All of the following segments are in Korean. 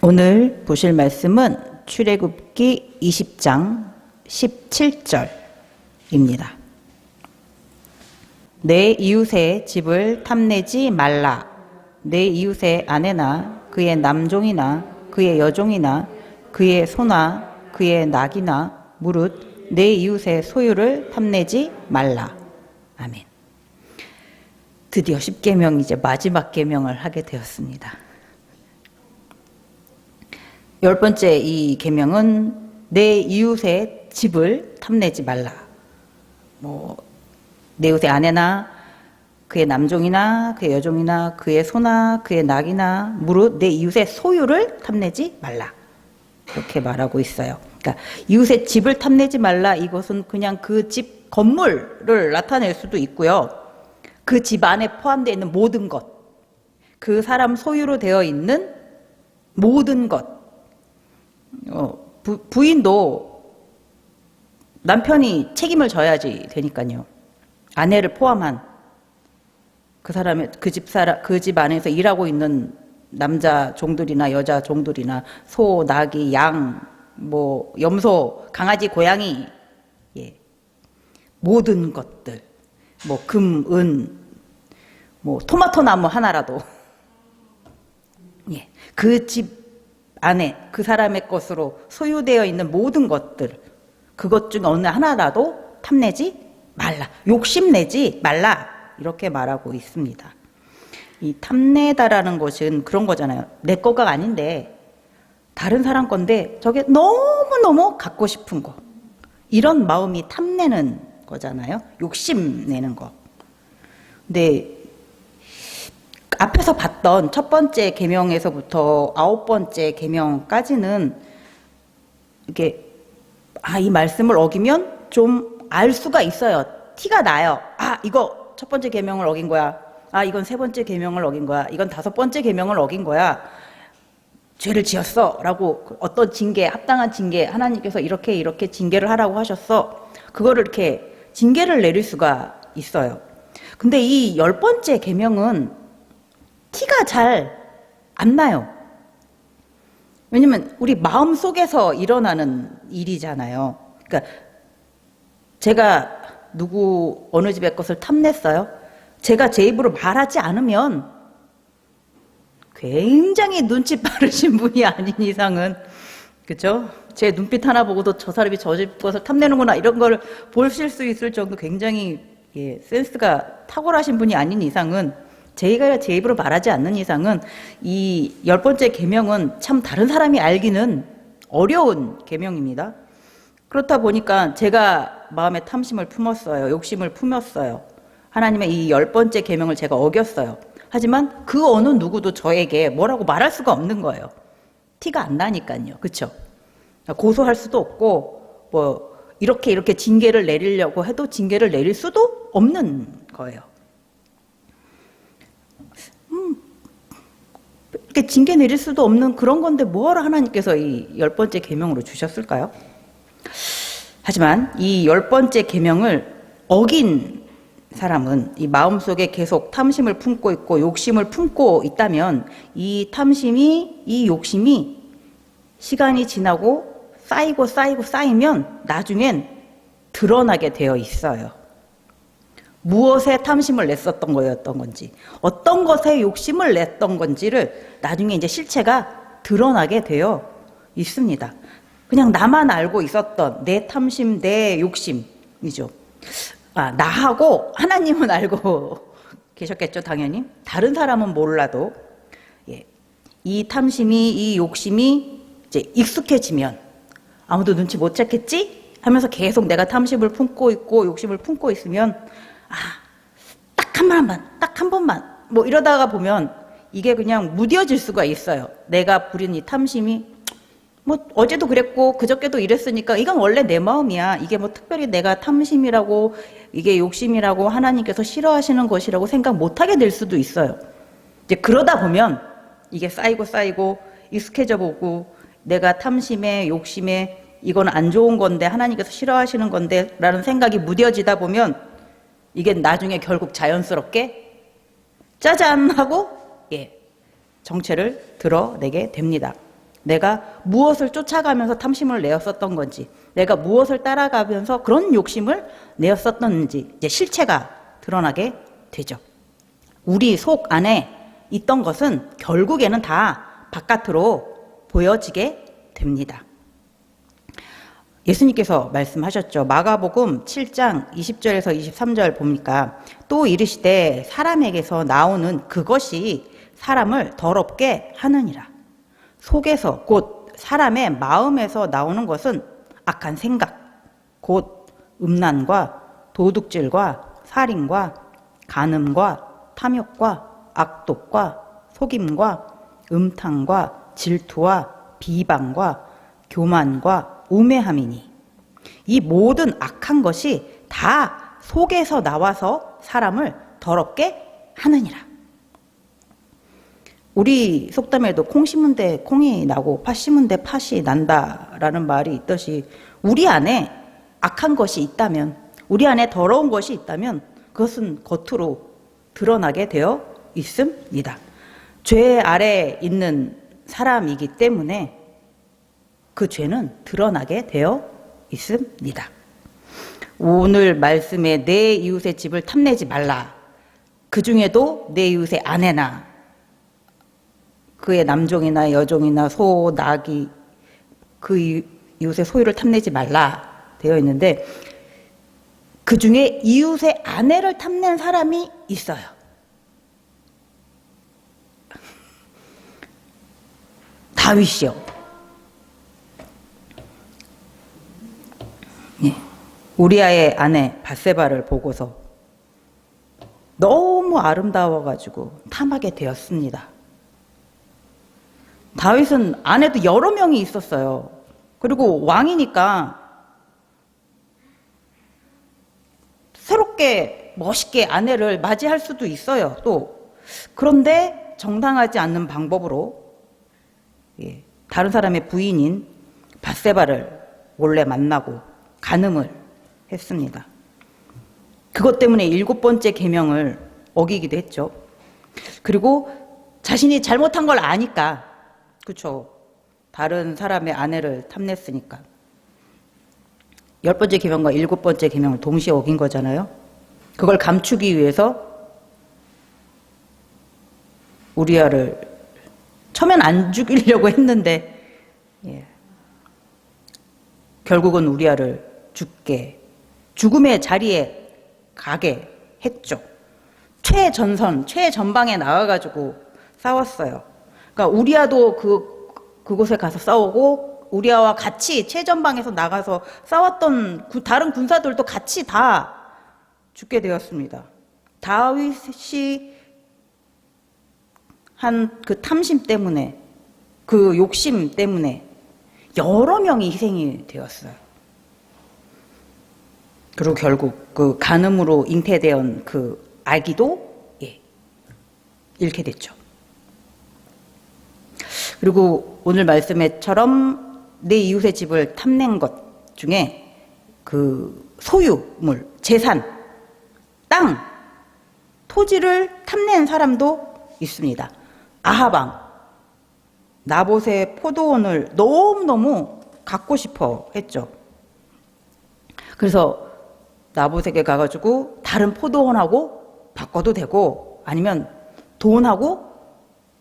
오늘 보실 말씀은 출애굽기 20장 17절입니다. 내 이웃의 집을 탐내지 말라. 내 이웃의 아내나 그의 남종이나 그의 여종이나 그의 소나 그의 낙이나 무릇 내 이웃의 소유를 탐내지 말라. 아멘. 드디어 10계명 이제 마지막 계명을 하게 되었습니다. 10번째 이 계명은 내 이웃의 집을 탐내지 말라. 내 이웃의 아내나 그의 남종이나 그의 여종이나 그의 소나 그의 낙이나 무릇 내 이웃의 소유를 탐내지 말라. 이렇게 말하고 있어요. 그러니까 이웃의 집을 탐내지 말라. 이것은 그냥 그 집 건물을 나타낼 수도 있고요. 그 집 안에 포함되어 있는 모든 것, 그 사람 소유로 되어 있는 모든 것. 부인도 남편이 책임을 져야지 되니까요. 아내를 포함한 그 사람의 그 집 안에서 일하고 있는 남자 종들이나 여자 종들이나 소, 나귀, 양, 염소, 강아지, 고양이, 모든 것들, 금, 은, 토마토 나무 하나라도 그 집 안에 그 사람의 것으로 소유되어 있는 모든 것들, 그것 중 어느 하나라도 탐내지 말라, 욕심내지 말라, 이렇게 말하고 있습니다. 이 탐내다라는 것은 그런 거잖아요. 내 거가 아닌데 다른 사람 건데 저게 너무너무 갖고 싶은 거, 이런 마음이 탐내는 거잖아요. 욕심내는 거. 근데 앞에서 봤던 첫 번째 계명에서부터 9번째 계명까지는 이게 이 말씀을 어기면 좀 알 수가 있어요. 티가 나요. 이거 첫 번째 계명을 어긴 거야. 이건 세 번째 계명을 어긴 거야. 이건 5번째 계명을 어긴 거야. 죄를 지었어 라고 어떤 징계, 합당한 징계, 하나님께서 이렇게 징계를 하라고 하셨어. 그거를 이렇게 징계를 내릴 수가 있어요. 근데 이 10번째 계명은 티가 잘 안 나요. 왜냐면 우리 마음 속에서 일어나는 일이잖아요. 그러니까 제가 어느 집의 것을 탐냈어요. 제가 제 입으로 말하지 않으면 굉장히 눈치 빠르신 분이 아닌 이상은, 그렇죠? 제 눈빛 하나 보고도 저 사람이 저 집 것을 탐내는구나, 이런 걸 보실 수 있을 정도 굉장히 센스가 탁월하신 분이 아닌 이상은, 제가 제 입으로 말하지 않는 이상은 이 10번째 계명은 참 다른 사람이 알기는 어려운 계명입니다. 그렇다 보니까 제가 마음에 탐심을 품었어요. 욕심을 품었어요. 하나님의 이 10번째 계명을 제가 어겼어요. 하지만 그 어느 누구도 저에게 뭐라고 말할 수가 없는 거예요. 티가 안 나니까요. 그렇죠? 고소할 수도 없고 이렇게 징계를 내리려고 해도 징계를 내릴 수도 없는 거예요. 이렇게 징계 내릴 수도 없는 그런 건데 뭐하러 하나님께서 이 10번째 계명으로 주셨을까요? 하지만 이 10번째 계명을 어긴 사람은 이 마음속에 계속 탐심을 품고 있고 욕심을 품고 있다면 이 탐심이, 이 욕심이 시간이 지나고 쌓이면 나중엔 드러나게 되어 있어요. 무엇에 탐심을 냈었던 거였던 건지, 어떤 것에 욕심을 냈던 건지를 나중에 이제 실체가 드러나게 되어 있습니다. 그냥 나만 알고 있었던 내 탐심, 내 욕심이죠. 나하고 하나님은 알고 계셨겠죠, 당연히. 다른 사람은 몰라도 이 탐심이, 이 욕심이 이제 익숙해지면 아무도 눈치 못 채겠지 하면서 계속 내가 탐심을 품고 있고 욕심을 품고 있으면 딱 한 번만 이러다가 보면 이게 그냥 무뎌질 수가 있어요. 내가 부린 이 탐심이 어제도 그랬고 그저께도 이랬으니까 이건 원래 내 마음이야. 이게 특별히 내가 탐심이라고, 이게 욕심이라고 하나님께서 싫어하시는 것이라고 생각 못하게 될 수도 있어요. 이제 그러다 보면 이게 쌓이고 익숙해져 보고, 내가 탐심에 욕심에 이건 안 좋은 건데 하나님께서 싫어하시는 건데 라는 생각이 무뎌지다 보면 이게 나중에 결국 자연스럽게 짜잔 하고 정체를 드러내게 됩니다. 내가 무엇을 쫓아가면서 탐심을 내었었던 건지, 내가 무엇을 따라가면서 그런 욕심을 내었었던지 이제 실체가 드러나게 되죠. 우리 속 안에 있던 것은 결국에는 다 바깥으로 보여지게 됩니다. 예수님께서 말씀하셨죠. 마가복음 7장 20절에서 23절 보니까 또 이르시되 사람에게서 나오는 그것이 사람을 더럽게 하느니라. 속에서 곧 사람의 마음에서 나오는 것은 악한 생각, 곧 음란과 도둑질과 살인과 간음과 탐욕과 악독과 속임과 음탕과 질투와 비방과 교만과 우매함이니 이 모든 악한 것이 다 속에서 나와서 사람을 더럽게 하느니라. 우리 속담에도 콩 심은 데 콩이 나고 팥 심은 데 팥이 난다라는 말이 있듯이 우리 안에 악한 것이 있다면, 우리 안에 더러운 것이 있다면 그것은 겉으로 드러나게 되어 있습니다. 죄 아래 있는 사람이기 때문에 그 죄는 드러나게 되어 있습니다. 오늘 말씀에 내 이웃의 집을 탐내지 말라. 그 중에도 내 이웃의 아내나 그의 남종이나 여종이나 소, 나귀, 그 이웃의 소유를 탐내지 말라 되어 있는데 그 중에 이웃의 아내를 탐낸 사람이 있어요. 다윗이요. 예. 우리아의 아내 밧세바를 보고서 너무 아름다워가지고 탐하게 되었습니다. 다윗은 아내도 여러 명이 있었어요. 그리고 왕이니까 새롭게 멋있게 아내를 맞이할 수도 있어요. 또 그런데 정당하지 않는 방법으로 다른 사람의 부인인 밧세바를 몰래 만나고 간음을 했습니다. 그것 때문에 7번째 계명을 어기기도 했죠. 그리고 자신이 잘못한 걸 아니까, 그렇죠. 다른 사람의 아내를 탐냈으니까 10번째 계명과 7번째 계명을 동시에 어긴 거잖아요. 그걸 감추기 위해서 우리아를 처음엔 안 죽이려고 했는데 결국은 우리아를 죽음의 자리에 가게 했죠. 최전방에 나와가지고 싸웠어요. 그러니까 우리아도 그곳에 가서 싸우고 우리아와 같이 최전방에서 나가서 싸웠던 다른 군사들도 같이 다 죽게 되었습니다. 다윗이 한 그 탐심 때문에, 그 욕심 때문에 여러 명이 희생이 되었어요. 그리고 결국 그 간음으로 잉태된 그 아기도 잃게 됐죠. 그리고 오늘 말씀에처럼 내 이웃의 집을 탐낸 것 중에 그 소유물, 재산, 땅, 토지를 탐낸 사람도 있습니다. 아하방, 나봇의 포도원을 너무너무 갖고 싶어 했죠. 그래서 나봇에게 가가지고 다른 포도원하고 바꿔도 되고 아니면 돈하고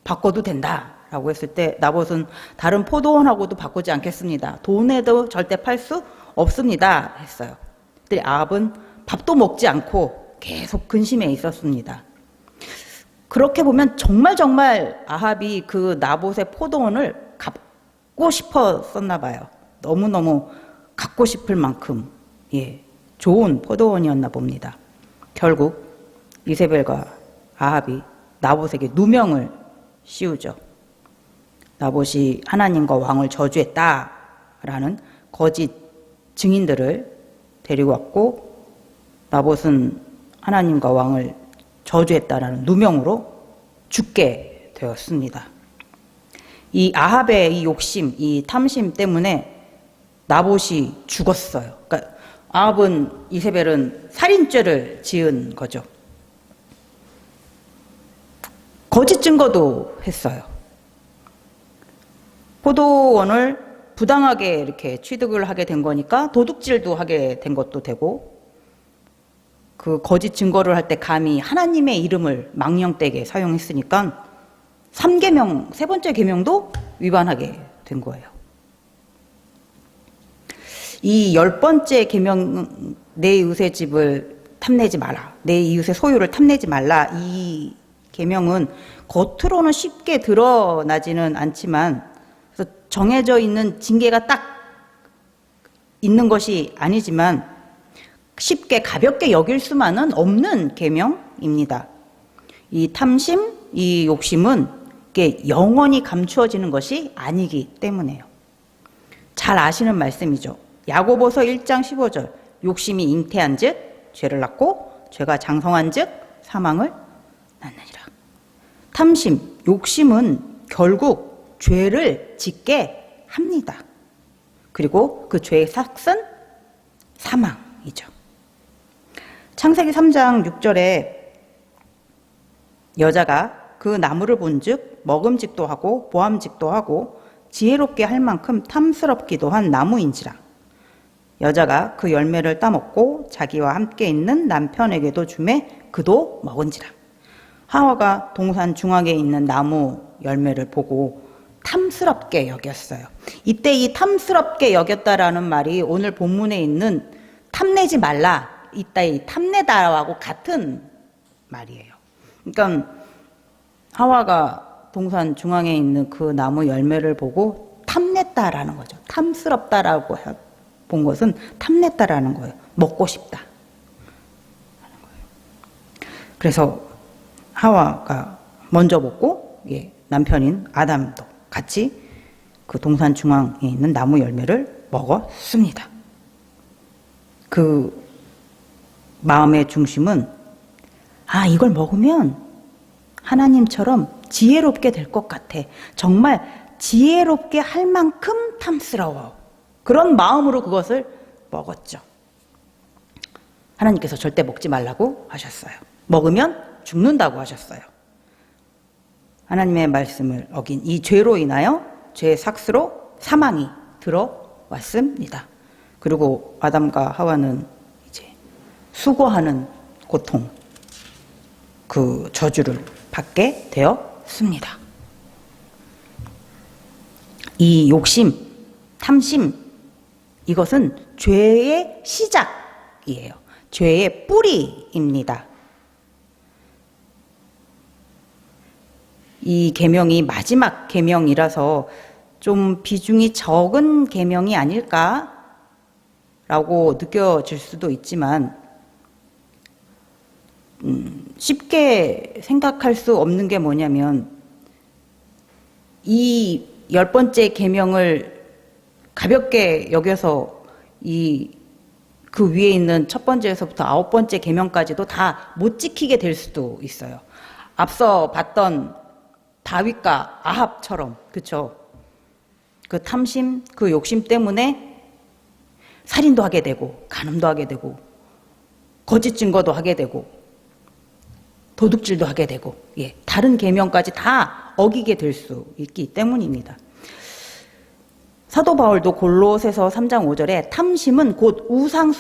바꿔도 된다라고 했을 때 나봇은 다른 포도원하고도 바꾸지 않겠습니다. 돈에도 절대 팔 수 없습니다 했어요. 근데 아합은 밥도 먹지 않고 계속 근심해 있었습니다. 그렇게 보면 정말 아합이 그 나봇의 포도원을 갖고 싶었었나 봐요. 너무너무 갖고 싶을 만큼 좋은 포도원이었나 봅니다. 결국 이세벨과 아합이 나봇에게 누명을 씌우죠. 나봇이 하나님과 왕을 저주했다라는 거짓 증인들을 데리고 왔고 나봇은 하나님과 왕을 저주했다라는 누명으로 죽게 되었습니다. 이 아합의 이 욕심, 이 탐심 때문에 나봇이 죽었어요. 그러니까 아합은, 이세벨은 살인죄를 지은 거죠. 거짓 증거도 했어요. 포도원을 부당하게 이렇게 취득을 하게 된 거니까 도둑질도 하게 된 것도 되고, 그 거짓 증거를 할 때 감히 하나님의 이름을 망령되게 사용했으니까 3계명, 세 번째 계명도 위반하게 된 거예요. 이 10번째 계명, 내 이웃의 집을 탐내지 마라, 내 이웃의 소유를 탐내지 말라, 이 계명은 겉으로는 쉽게 드러나지는 않지만, 그래서 정해져 있는 징계가 딱 있는 것이 아니지만 쉽게 가볍게 여길 수만은 없는 계명입니다. 이 탐심, 이 욕심은 이게 영원히 감추어지는 것이 아니기 때문에요. 잘 아시는 말씀이죠. 야고보서 1장 15절, 욕심이 잉태한 즉 죄를 낳고 죄가 장성한 즉 사망을 낳느니라. 탐심, 욕심은 결국 죄를 짓게 합니다. 그리고 그 죄의 삭은 사망이죠. 창세기 3장 6절에 여자가 그 나무를 본즉 먹음직도 하고 보암직도 하고 지혜롭게 할 만큼 탐스럽기도 한 나무인지라. 여자가 그 열매를 따먹고 자기와 함께 있는 남편에게도 주매 그도 먹은지라. 하와가 동산 중앙에 있는 나무 열매를 보고 탐스럽게 여겼어요. 이때 이 탐스럽게 여겼다라는 말이 오늘 본문에 있는 탐내지 말라, 이따 이 탐내다하고 같은 말이에요. 그러니까 하와가 동산 중앙에 있는 그 나무 열매를 보고 탐냈다라는 거죠. 탐스럽다라고 본 것은 탐냈다라는 거예요. 먹고 싶다. 그래서 하와가 먼저 먹고, 남편인 아담도 같이 그 동산 중앙에 있는 나무 열매를 먹었습니다. 그 마음의 중심은, 이걸 먹으면 하나님처럼 지혜롭게 될 것 같아. 정말 지혜롭게 할 만큼 탐스러워. 그런 마음으로 그것을 먹었죠. 하나님께서 절대 먹지 말라고 하셨어요. 먹으면 죽는다고 하셨어요. 하나님의 말씀을 어긴 이 죄로 인하여 죄의 삭스로 사망이 들어왔습니다. 그리고 아담과 하와는 이제 수고하는 고통, 그 저주를 받게 되었습니다. 이 욕심, 탐심, 이것은 죄의 시작이에요. 죄의 뿌리입니다. 이 계명이 마지막 계명이라서 좀 비중이 적은 계명이 아닐까라고 느껴질 수도 있지만, 쉽게 생각할 수 없는 게 뭐냐면, 이 10번째 계명을 가볍게 여겨서 그 위에 있는 첫 번째에서부터 9번째 계명까지도 다 못 지키게 될 수도 있어요. 앞서 봤던 다윗과 아합처럼, 그쵸? 그 탐심, 그 욕심 때문에 살인도 하게 되고, 간음도 하게 되고, 거짓 증거도 하게 되고, 도둑질도 하게 되고, 다른 계명까지 다 어기게 될 수 있기 때문입니다. 사도 바울도 골로새서 3장 5절에 탐심은 곧 우상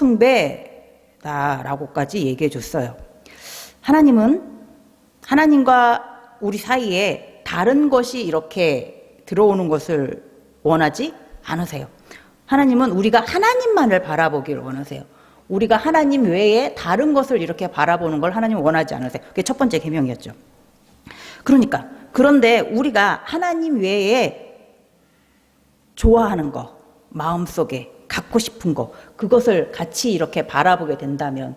숭배다라고까지 얘기해 줬어요. 하나님과 우리 사이에 다른 것이 이렇게 들어오는 것을 원하지 않으세요. 하나님은 우리가 하나님만을 바라보기를 원하세요. 우리가 하나님 외에 다른 것을 이렇게 바라보는 걸 하나님은 원하지 않으세요. 그게 첫 번째 계명이었죠. 그런데 우리가 하나님 외에 좋아하는 거, 마음속에 갖고 싶은 거, 그것을 같이 이렇게 바라보게 된다면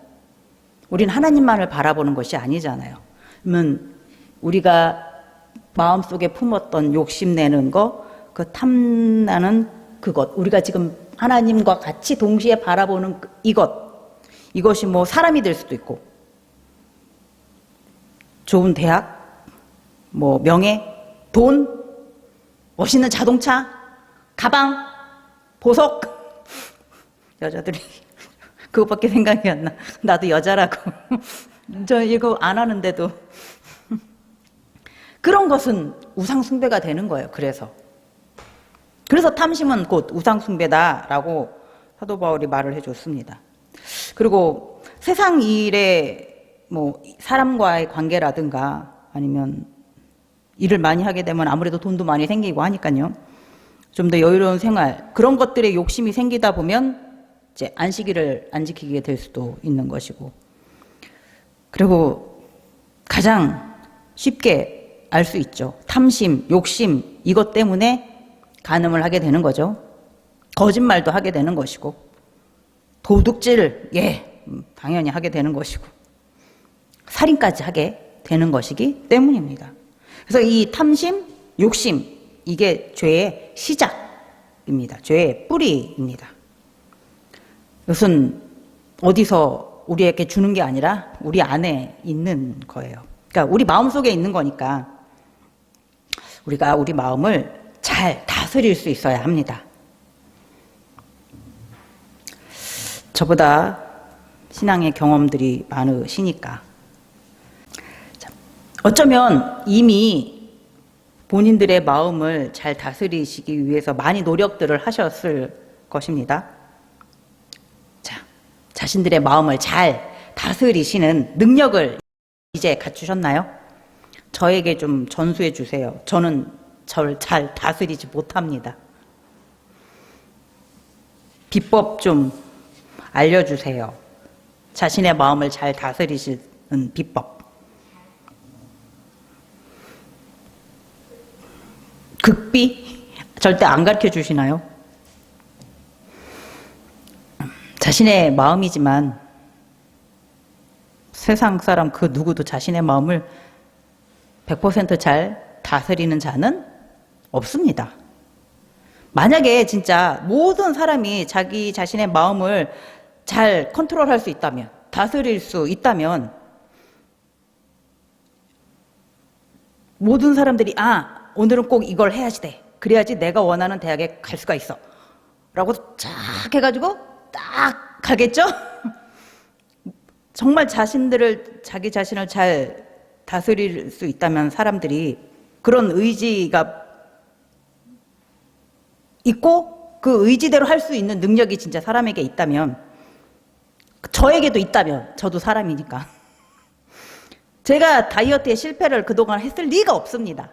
우리는 하나님만을 바라보는 것이 아니잖아요. 그러면 우리가 마음속에 품었던 욕심내는 거, 그 탐나는 그것, 우리가 지금 하나님과 같이 동시에 바라보는 이것이 뭐 사람이 될 수도 있고, 좋은 대학, 뭐 명예, 돈, 멋있는 자동차, 가방, 보석. 여자들이 그것밖에 생각이 안 나. 나도 여자라고. 저 이거 안 하는데도. 그런 것은 우상 숭배가 되는 거예요. 그래서 그래서 탐심은 곧 우상숭배다라고 사도 바울이 말을 해줬습니다. 그리고 세상 일에 뭐 사람과의 관계라든가 아니면 일을 많이 하게 되면 아무래도 돈도 많이 생기고 하니까요. 좀 더 여유로운 생활, 그런 것들에 욕심이 생기다 보면 이제 안식일을 안 지키게 될 수도 있는 것이고, 그리고 가장 쉽게 알 수 있죠. 탐심, 욕심, 이것 때문에 간음을 하게 되는 거죠. 거짓말도 하게 되는 것이고, 도둑질, 당연히 하게 되는 것이고, 살인까지 하게 되는 것이기 때문입니다. 그래서 이 탐심, 욕심, 이게 죄의 시작입니다. 죄의 뿌리입니다. 이것은 어디서 우리에게 주는 게 아니라 우리 안에 있는 거예요. 그러니까 우리 마음속에 있는 거니까 우리가 우리 마음을 잘 다스릴 수 있어야 합니다. 저보다 신앙의 경험들이 많으시니까 어쩌면 이미 본인들의 마음을 잘 다스리시기 위해서 많이 노력들을 하셨을 것입니다. 자, 자신들의 마음을 잘 다스리시는 능력을 이제 갖추셨나요? 저에게 좀 전수해 주세요. 저는 저를 잘 다스리지 못합니다. 비법 좀 알려주세요. 자신의 마음을 잘 다스리시는 비법. 극비? 절대 안 가르쳐 주시나요? 자신의 마음이지만 세상 사람 그 누구도 자신의 마음을 100% 다스리는 자는 없습니다. 만약에 진짜 모든 사람이 자기 자신의 마음을 잘 컨트롤할 수 있다면, 다스릴 수 있다면 모든 사람들이 오늘은 꼭 이걸 해야지 돼. 그래야지 내가 원하는 대학에 갈 수가 있어. 라고 쫙 해가지고 딱 가겠죠? 정말 자기 자신을 잘 다스릴 수 있다면 사람들이 그런 의지가 있고 그 의지대로 할 수 있는 능력이 진짜 사람에게 있다면, 저에게도 있다면, 저도 사람이니까 제가 다이어트에 실패를 그동안 했을 리가 없습니다.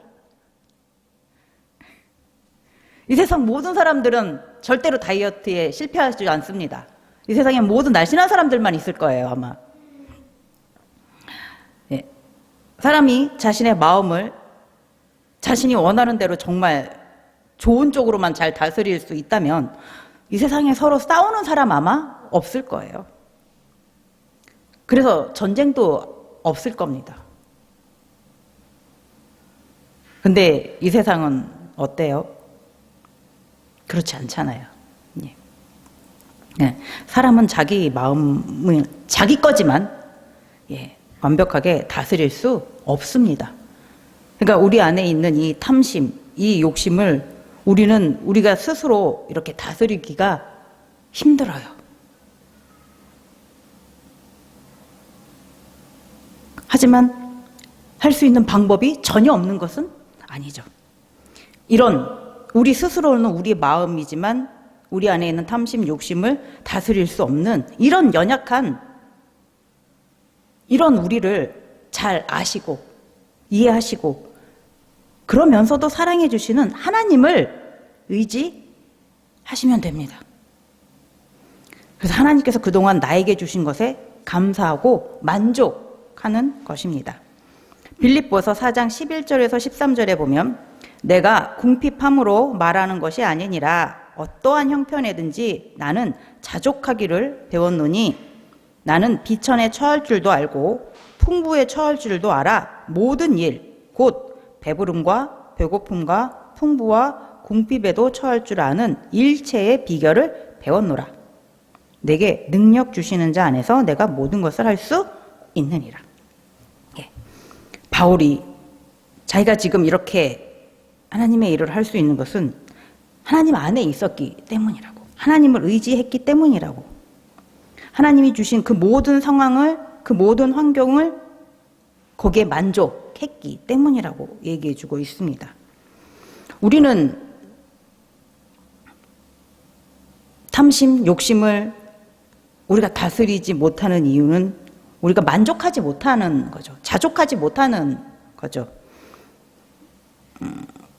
이 세상 모든 사람들은 절대로 다이어트에 실패하지 않습니다. 이 세상에 모든 날씬한 사람들만 있을 거예요, 아마. 사람이 자신의 마음을 자신이 원하는 대로 정말 좋은 쪽으로만 잘 다스릴 수 있다면 이 세상에 서로 싸우는 사람 아마 없을 거예요. 그래서 전쟁도 없을 겁니다. 근데 이 세상은 어때요? 그렇지 않잖아요. 사람은 자기 마음은 자기 거지만 완벽하게 다스릴 수 없습니다. 그러니까 우리 안에 있는 이 탐심, 이 욕심을 우리가 스스로 이렇게 다스리기가 힘들어요. 하지만 할 수 있는 방법이 전혀 없는 것은 아니죠. 우리 스스로는 우리 마음이지만 우리 안에 있는 탐심, 욕심을 다스릴 수 없는 이런 연약한 이런 우리를 잘 아시고 이해하시고 그러면서도 사랑해 주시는 하나님을 의지하시면 됩니다. 그래서 하나님께서 그동안 나에게 주신 것에 감사하고 만족하는 것입니다. 빌립보서 4장 11절에서 13절에 보면 내가 궁핍함으로 말하는 것이 아니니라 어떠한 형편에든지 나는 자족하기를 배웠노니 나는 비천에 처할 줄도 알고 풍부에 처할 줄도 알아 모든 일 곧 배부름과 배고픔과 풍부와 궁핍에도 처할 줄 아는 일체의 비결을 배웠노라. 내게 능력 주시는 자 안에서 내가 모든 것을 할 수 있느니라. 바울이 자기가 지금 이렇게 하나님의 일을 할 수 있는 것은 하나님 안에 있었기 때문이라고. 하나님을 의지했기 때문이라고. 하나님이 주신 그 모든 상황을, 그 모든 환경을 거기에 만족했기 때문이라고 얘기해 주고 있습니다. 우리는 탐심, 욕심을 우리가 다스리지 못하는 이유는 우리가 만족하지 못하는 거죠. 자족하지 못하는 거죠.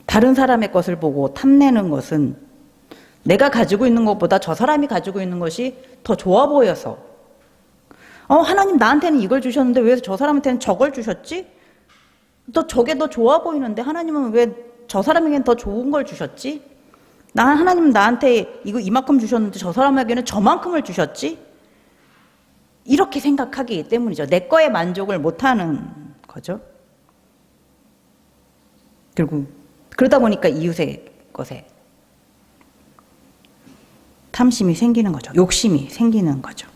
다른 사람의 것을 보고 탐내는 것은 내가 가지고 있는 것보다 저 사람이 가지고 있는 것이 더 좋아 보여서 하나님 나한테는 이걸 주셨는데 왜 저 사람한테는 저걸 주셨지? 저게 더 좋아 보이는데 하나님은 왜 저 사람에게는 더 좋은 걸 주셨지? 하나님 나한테 이만큼 주셨는데 저 사람에게는 저만큼을 주셨지? 이렇게 생각하기 때문이죠. 내 거에 만족을 못하는 거죠. 그리고 그러다 보니까 이웃의 것에 탐심이 생기는 거죠. 욕심이 생기는 거죠.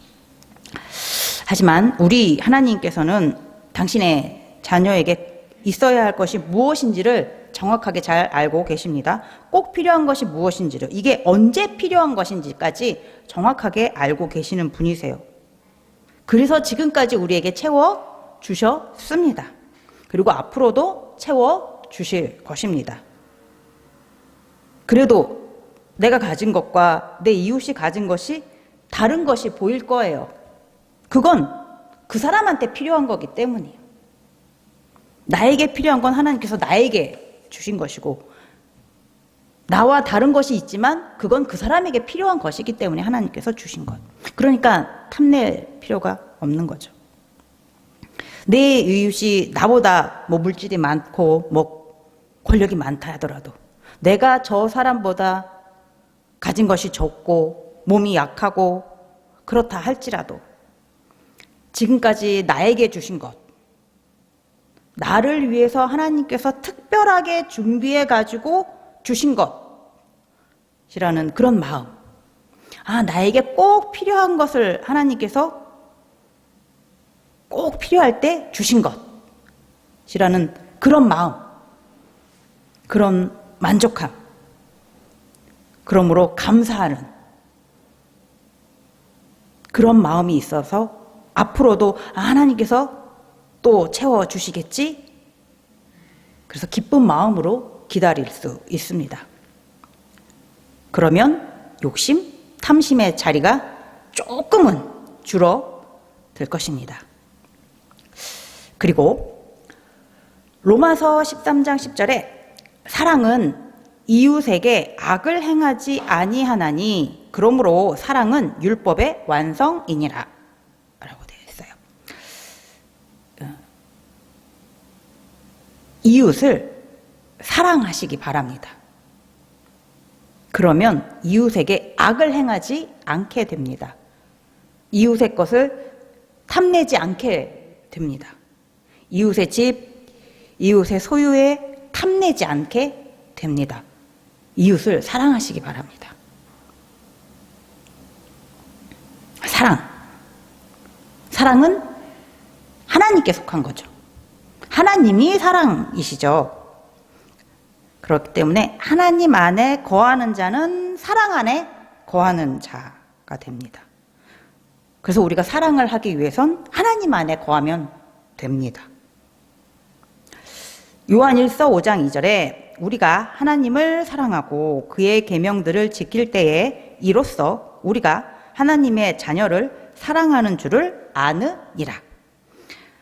하지만 우리 하나님께서는 당신의 자녀에게 있어야 할 것이 무엇인지를 정확하게 잘 알고 계십니다. 꼭 필요한 것이 무엇인지를, 이게 언제 필요한 것인지까지 정확하게 알고 계시는 분이세요. 그래서 지금까지 우리에게 채워 주셨습니다. 그리고 앞으로도 채워 주실 것입니다. 그래도 내가 가진 것과 내 이웃이 가진 것이 다른 것이 보일 거예요. 그건 그 사람한테 필요한 거기 때문이에요. 나에게 필요한 건 하나님께서 나에게 주신 것이고, 나와 다른 것이 있지만 그건 그 사람에게 필요한 것이기 때문에 하나님께서 주신 것. 그러니까 탐낼 필요가 없는 거죠. 내 이웃이 나보다 물질이 많고 권력이 많다 하더라도, 내가 저 사람보다 가진 것이 적고 몸이 약하고 그렇다 할지라도 지금까지 나에게 주신 것, 나를 위해서 하나님께서 특별하게 준비해 가지고 주신 것이라는 그런 마음, 나에게 꼭 필요한 것을 하나님께서 꼭 필요할 때 주신 것이라는 그런 마음, 그런 만족함, 그러므로 감사하는 그런 마음이 있어서 앞으로도 하나님께서 또 채워주시겠지? 그래서 기쁜 마음으로 기다릴 수 있습니다. 그러면 욕심, 탐심의 자리가 조금은 줄어들 것입니다. 그리고 로마서 13장 10절에 사랑은 이웃에게 악을 행하지 아니하나니 그러므로 사랑은 율법의 완성이니라 라고 되어 있어요. 이웃을 사랑하시기 바랍니다. 그러면 이웃에게 악을 행하지 않게 됩니다. 이웃의 것을 탐내지 않게 됩니다. 이웃의 집, 이웃의 소유에 탐내지 않게 됩니다. 이웃을 사랑하시기 바랍니다. 사랑은 하나님께 속한 거죠. 하나님이 사랑이시죠. 그렇기 때문에 하나님 안에 거하는 자는 사랑 안에 거하는 자가 됩니다. 그래서 우리가 사랑을 하기 위해선 하나님 안에 거하면 됩니다. 요한일서 5장 2절에 우리가 하나님을 사랑하고 그의 계명들을 지킬 때에 이로써 우리가 하나님의 자녀를 사랑하는 줄을 아느니라.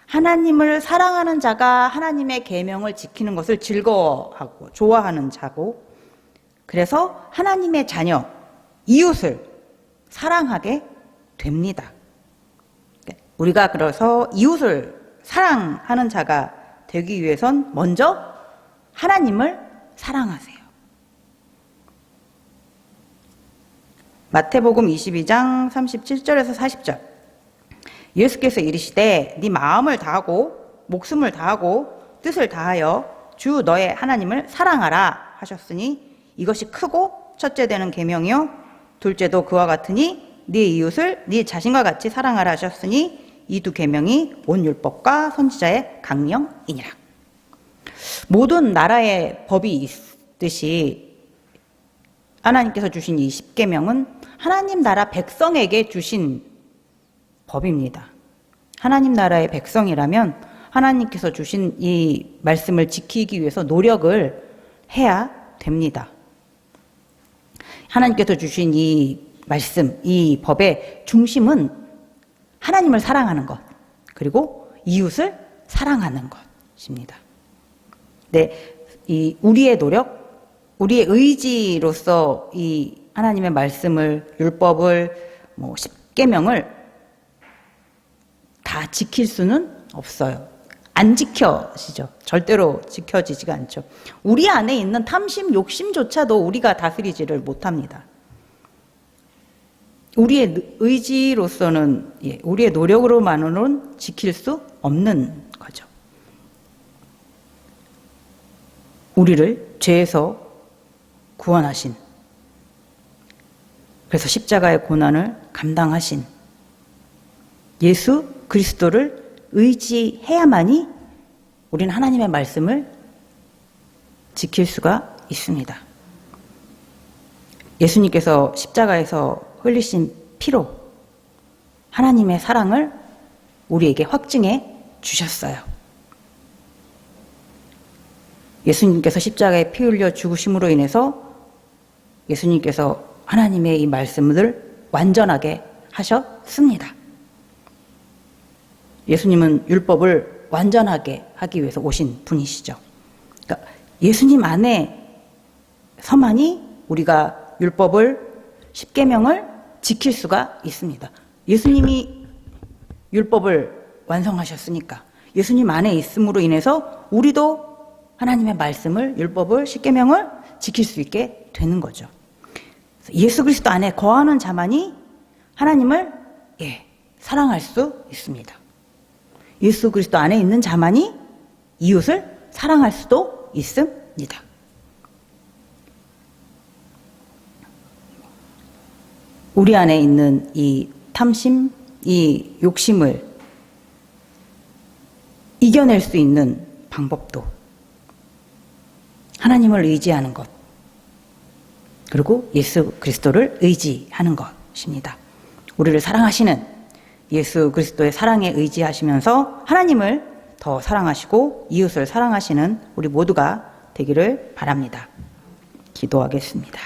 하나님을 사랑하는 자가 하나님의 계명을 지키는 것을 즐거워하고 좋아하는 자고, 그래서 하나님의 자녀, 이웃을 사랑하게 됩니다. 우리가 그래서 이웃을 사랑하는 자가 되기 위해선 먼저 하나님을 사랑하세요. 마태복음 22장 37절에서 40절. 예수께서 이르시되 네 마음을 다하고 목숨을 다하고 뜻을 다하여 주 너의 하나님을 사랑하라 하셨으니 이것이 크고 첫째 되는 계명이요 둘째도 그와 같으니 네 이웃을 네 자신과 같이 사랑하라 하셨으니 이 두 계명이 온 율법과 선지자의 강령이니라. 모든 나라의 법이 있듯이 하나님께서 주신 이 10계명은 하나님 나라 백성에게 주신 법입니다. 하나님 나라의 백성이라면 하나님께서 주신 이 말씀을 지키기 위해서 노력을 해야 됩니다. 하나님께서 주신 이 말씀, 이 법의 중심은 하나님을 사랑하는 것, 그리고 이웃을 사랑하는 것입니다. 네, 이 우리의 노력, 우리의 의지로서 이 하나님의 말씀을, 율법을, 십계명을 다 지킬 수는 없어요. 안 지켜지죠. 절대로 지켜지지가 않죠. 우리 안에 있는 탐심, 욕심조차도 우리가 다스리지를 못합니다. 우리의 의지로서는, 우리의 노력으로만으로는 지킬 수 없는 거죠. 우리를 죄에서 구원하신, 그래서 십자가의 고난을 감당하신 예수 그리스도를 의지해야만이 우리는 하나님의 말씀을 지킬 수가 있습니다. 예수님께서 십자가에서 흘리신 피로 하나님의 사랑을 우리에게 확증해 주셨어요. 예수님께서 십자가에 피 흘려 죽으심으로 인해서 예수님께서 하나님의 이 말씀을 완전하게 하셨습니다. 예수님은 율법을 완전하게 하기 위해서 오신 분이시죠. 그러니까 예수님 안에서만이 우리가 율법을, 십계명을 지킬 수가 있습니다. 예수님이 율법을 완성하셨으니까 예수님 안에 있음으로 인해서 우리도 하나님의 말씀을, 율법을, 십계명을 지킬 수 있게 되는 거죠. 예수 그리스도 안에 거하는 자만이 하나님을 사랑할 수 있습니다. 예수 그리스도 안에 있는 자만이 이웃을 사랑할 수도 있습니다. 우리 안에 있는 이 탐심, 이 욕심을 이겨낼 수 있는 방법도 하나님을 의지하는 것, 그리고 예수 그리스도를 의지하는 것입니다. 우리를 사랑하시는 예수 그리스도의 사랑에 의지하시면서 하나님을 더 사랑하시고 이웃을 사랑하시는 우리 모두가 되기를 바랍니다. 기도하겠습니다.